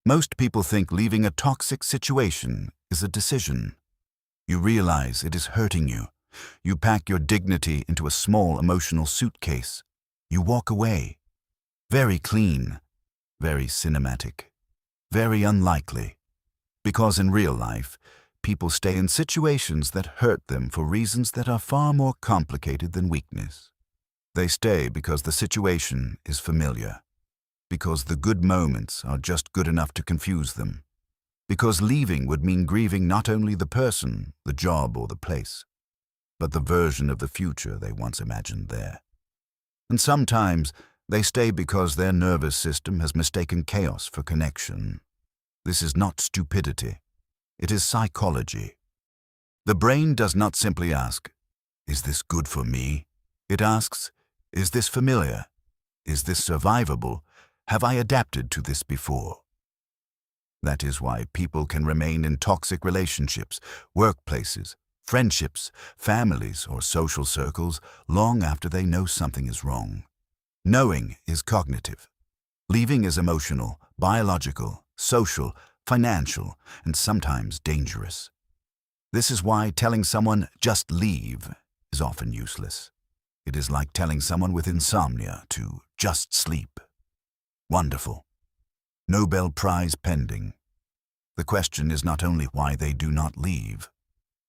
Most people think leaving a toxic situation is a decision. You realize it is hurting you. You pack your dignity into a small emotional suitcase. You walk away. Very clean, very cinematic, very unlikely. Because in real life, people stay in situations that hurt them for reasons that are far more complicated than weakness. They stay because the situation is familiar, because the good moments are just good enough to confuse them, because leaving would mean grieving not only the person, the job, or the place, but the version of the future they once imagined there. And sometimes they stay because their nervous system has mistaken chaos for connection. This is not stupidity. It is psychology. The brain does not simply ask, "Is this good for me?" It asks, "Is this familiar? Is this survivable? Have I adapted to this before?" That is why people can remain in toxic relationships, workplaces, friendships, families, or social circles long after they know something is wrong. Knowing is cognitive. Leaving is emotional, biological, social, financial, and sometimes dangerous. This is why telling someone, "just leave," is often useless. It is like telling someone with insomnia to just sleep. Wonderful. Nobel Prize pending. The question is not only why they do not leave.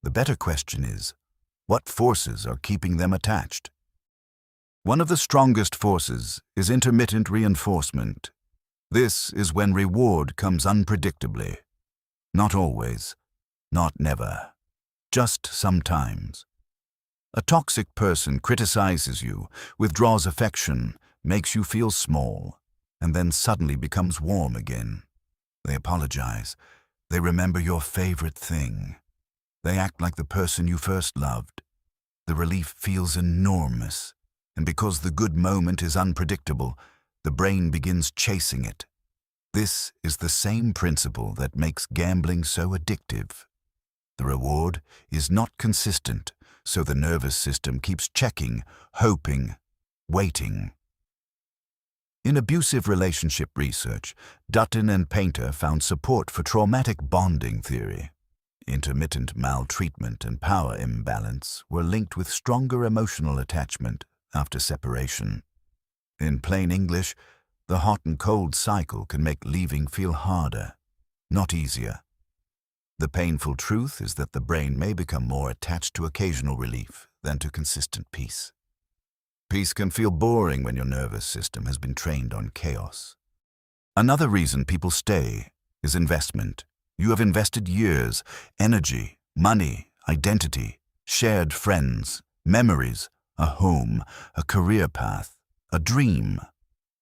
The better question is, what forces are keeping them attached? One of the strongest forces is intermittent reinforcement. This is when reward comes unpredictably. Not always, not never, just sometimes. A toxic person criticizes you, withdraws affection, makes you feel small, and then suddenly becomes warm again. They apologize. They remember your favorite thing. They act like the person you first loved. The relief feels enormous, and because the good moment is unpredictable, the brain begins chasing it. This is the same principle that makes gambling so addictive. The reward is not consistent, so the nervous system keeps checking, hoping, waiting. In abusive relationship research, Dutton and Painter found support for traumatic bonding theory. Intermittent maltreatment and power imbalance were linked with stronger emotional attachment after separation. In plain English, the hot and cold cycle can make leaving feel harder, not easier. The painful truth is that the brain may become more attached to occasional relief than to consistent peace. Peace can feel boring when your nervous system has been trained on chaos. Another reason people stay is investment. You have invested years, energy, money, identity, shared friends, memories, a home, a career path, a dream.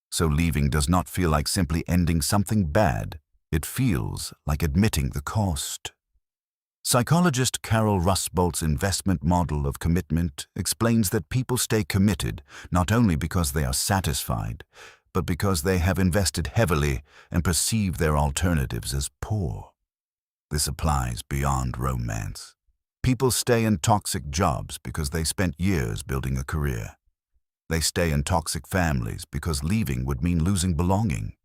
So leaving does not feel like simply ending something bad. It feels like admitting the cost. Psychologist Carol Rusbolt's investment model of commitment explains that people stay committed not only because they are satisfied, but because they have invested heavily and perceive their alternatives as poor. This applies beyond romance. People stay in toxic jobs because they spent years building a career. They stay in toxic families because leaving would mean losing belonging.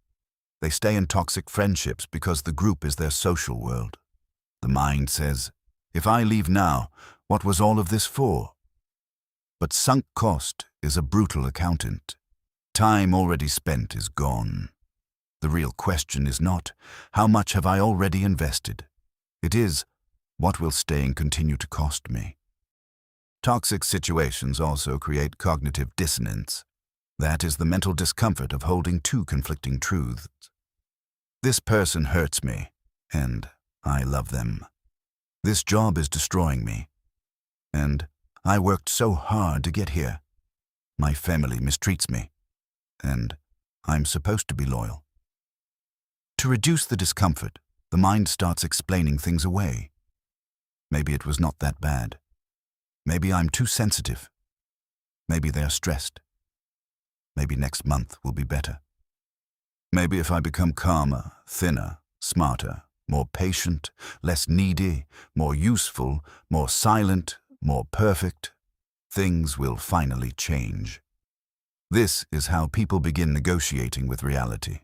They stay in toxic friendships because the group is their social world. The mind says, "If I leave now, what was all of this for?" But sunk cost is a brutal accountant. Time already spent is gone. The real question is not, "How much have I already invested?" It is, "What will staying continue to cost me?" Toxic situations also create cognitive dissonance. That is the mental discomfort of holding two conflicting truths. This person hurts me, and I love them. This job is destroying me, and I worked so hard to get here. My family mistreats me, and I'm supposed to be loyal. To reduce the discomfort, the mind starts explaining things away. Maybe it was not that bad. Maybe I'm too sensitive. Maybe they are stressed. Maybe next month will be better. Maybe if I become calmer, thinner, smarter, more patient, less needy, more useful, more silent, more perfect, things will finally change. This is how people begin negotiating with reality.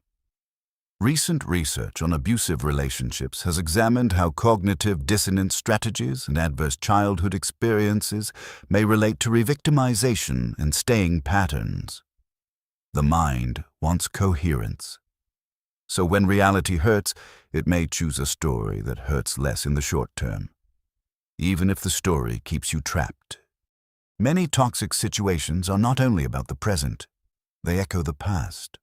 Recent research on abusive relationships has examined how cognitive dissonance strategies and adverse childhood experiences may relate to revictimization and staying patterns. The mind wants coherence. So when reality hurts, it may choose a story that hurts less in the short term, even if the story keeps you trapped. Many toxic situations are not only about the present, they echo the past.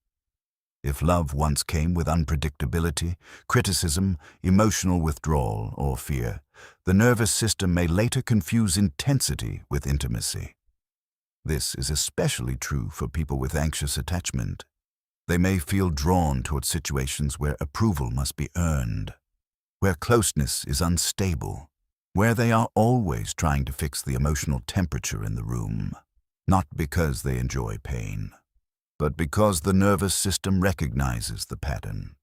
If love once came with unpredictability, criticism, emotional withdrawal, or fear, the nervous system may later confuse intensity with intimacy. This is especially true for people with anxious attachment. They may feel drawn toward situations where approval must be earned, where closeness is unstable, where they are always trying to fix the emotional temperature in the room, not because they enjoy pain, but because the nervous system recognizes the pattern.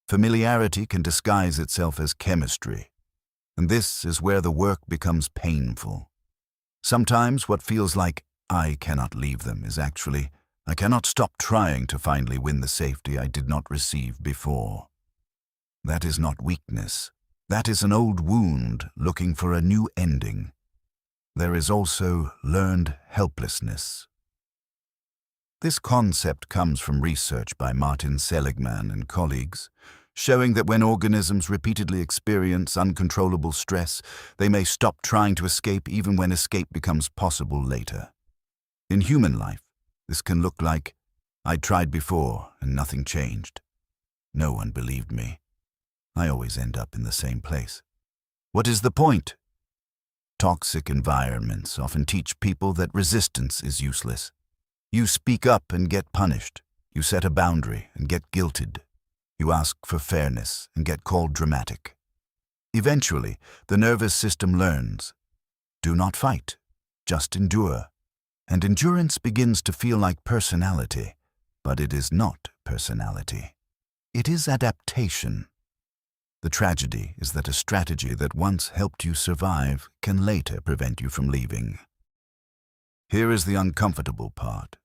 Familiarity can disguise itself as chemistry, and this is where the work becomes painful. Sometimes what feels like I cannot leave them is actually I cannot stop trying to finally win the safety I did not receive before. That is not weakness. That is an old wound looking for a new ending. There is also learned helplessness. This concept comes from research by Martin Seligman and colleagues, showing that when organisms repeatedly experience uncontrollable stress, they may stop trying to escape even when escape becomes possible later. In human life, this can look like, I tried before and nothing changed. No one believed me. I always end up in the same place. What is the point? Toxic environments often teach people that resistance is useless. You speak up and get punished. You set a boundary and get guilted. You ask for fairness and get called dramatic. Eventually, the nervous system learns. Do not fight, just endure. And endurance begins to feel like personality, but it is not personality. It is adaptation. The tragedy is that a strategy that once helped you survive can later prevent you from leaving. Here is the uncomfortable part.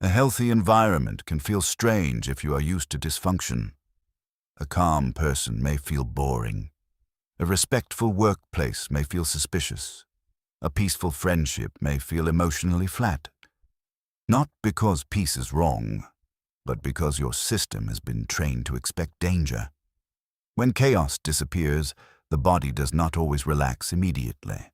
A healthy environment can feel strange if you are used to dysfunction. A calm person may feel boring. A respectful workplace may feel suspicious. A peaceful friendship may feel emotionally flat. Not because peace is wrong, but because your system has been trained to expect danger. When chaos disappears, the body does not always relax immediately.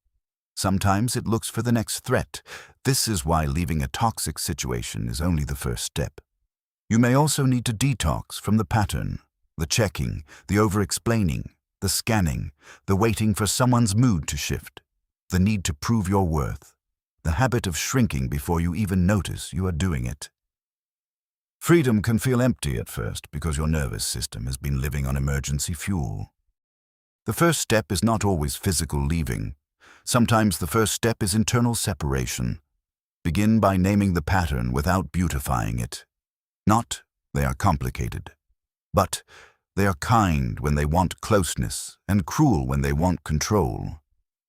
Sometimes it looks for the next threat. This is why leaving a toxic situation is only the first step. You may also need to detox from the pattern, the checking, the over-explaining, the scanning, the waiting for someone's mood to shift, the need to prove your worth, the habit of shrinking before you even notice you are doing it. Freedom can feel empty at first because your nervous system has been living on emergency fuel. The first step is not always physical leaving. Sometimes the first step is internal separation. Begin by naming the pattern without beautifying it. Not, they are complicated, but they are kind when they want closeness and cruel when they want control.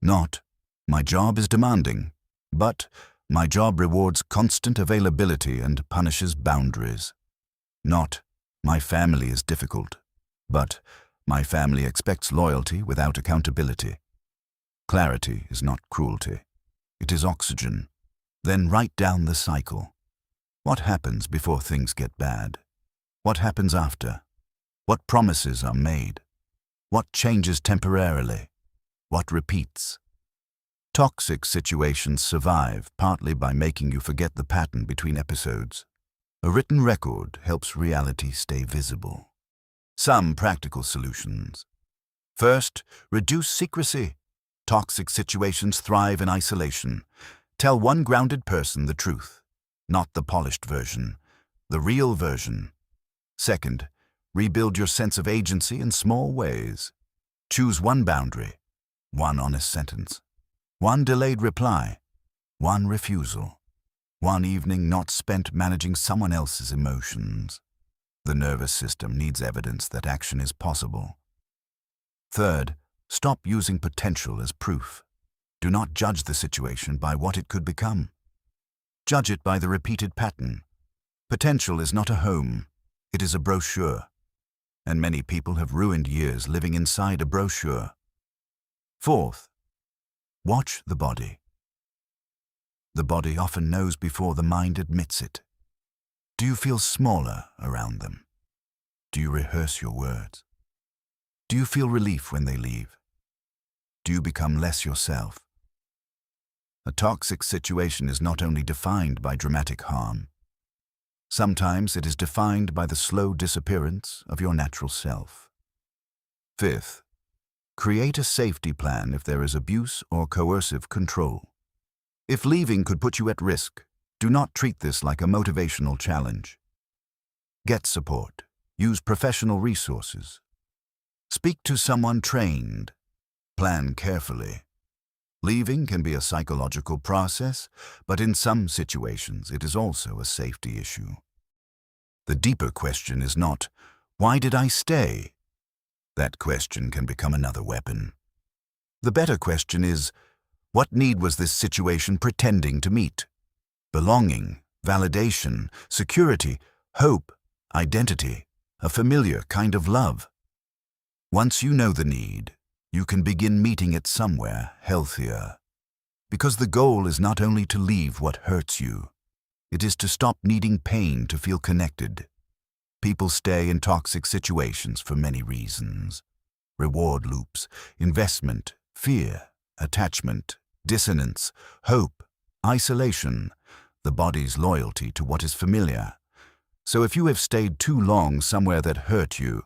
Not, my job is demanding, but my job rewards constant availability and punishes boundaries. Not, my family is difficult, but my family expects loyalty without accountability. Clarity is not cruelty. It is oxygen. Then write down the cycle. What happens before things get bad? What happens after? What promises are made? What changes temporarily? What repeats? Toxic situations survive partly by making you forget the pattern between episodes. A written record helps reality stay visible. Some practical solutions. First, reduce secrecy. Toxic situations thrive in isolation. Tell one grounded person the truth, not the polished version, the real version. Second, rebuild your sense of agency in small ways. Choose one boundary, one honest sentence, one delayed reply, one refusal, one evening not spent managing someone else's emotions. The nervous system needs evidence that action is possible. Third, stop using potential as proof. Do not judge the situation by what it could become. Judge it by the repeated pattern. Potential is not a home. It is a brochure. and many people have ruined years living inside a brochure. Fourth, watch the body. The body often knows before the mind admits it. Do you feel smaller around them? Do you rehearse your words? Do you feel relief when they leave? Do you become less yourself? A toxic situation is not only defined by dramatic harm. Sometimes it is defined by the slow disappearance of your natural self. Fifth, create a safety plan if there is abuse or coercive control. If leaving could put you at risk, do not treat this like a motivational challenge. Get support. Use professional resources. Speak to someone trained. Plan carefully. Leaving can be a psychological process, but in some situations it is also a safety issue. The deeper question is not, why did I stay? That question can become another weapon. The better question is, what need was this situation pretending to meet? Belonging, validation, security, hope, identity, a familiar kind of love. Once you know the need, you can begin meeting it somewhere healthier. Because the goal is not only to leave what hurts you, it is to stop needing pain to feel connected. People stay in toxic situations for many reasons. Reward loops, investment, fear, attachment, dissonance, hope, isolation, the body's loyalty to what is familiar. So if you have stayed too long somewhere that hurt you,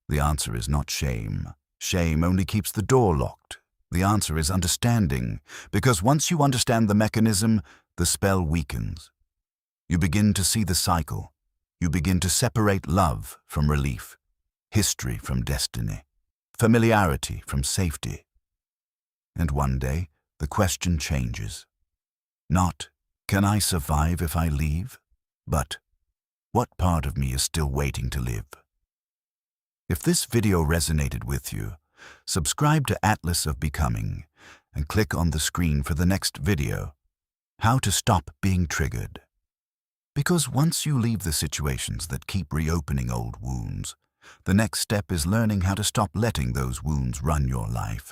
the answer is not shame. Shame only keeps the door locked. The answer is understanding, because once you understand the mechanism, the spell weakens. You begin to see the cycle. You begin to separate love from relief, history from destiny, familiarity from safety. And one day, the question changes. Not, can I survive if I leave? But, what part of me is still waiting to live? If this video resonated with you, subscribe to Atlas of Becoming and click on the screen for the next video, How to Stop Being Triggered. Because once you leave the situations that keep reopening old wounds, the next step is learning how to stop letting those wounds run your life.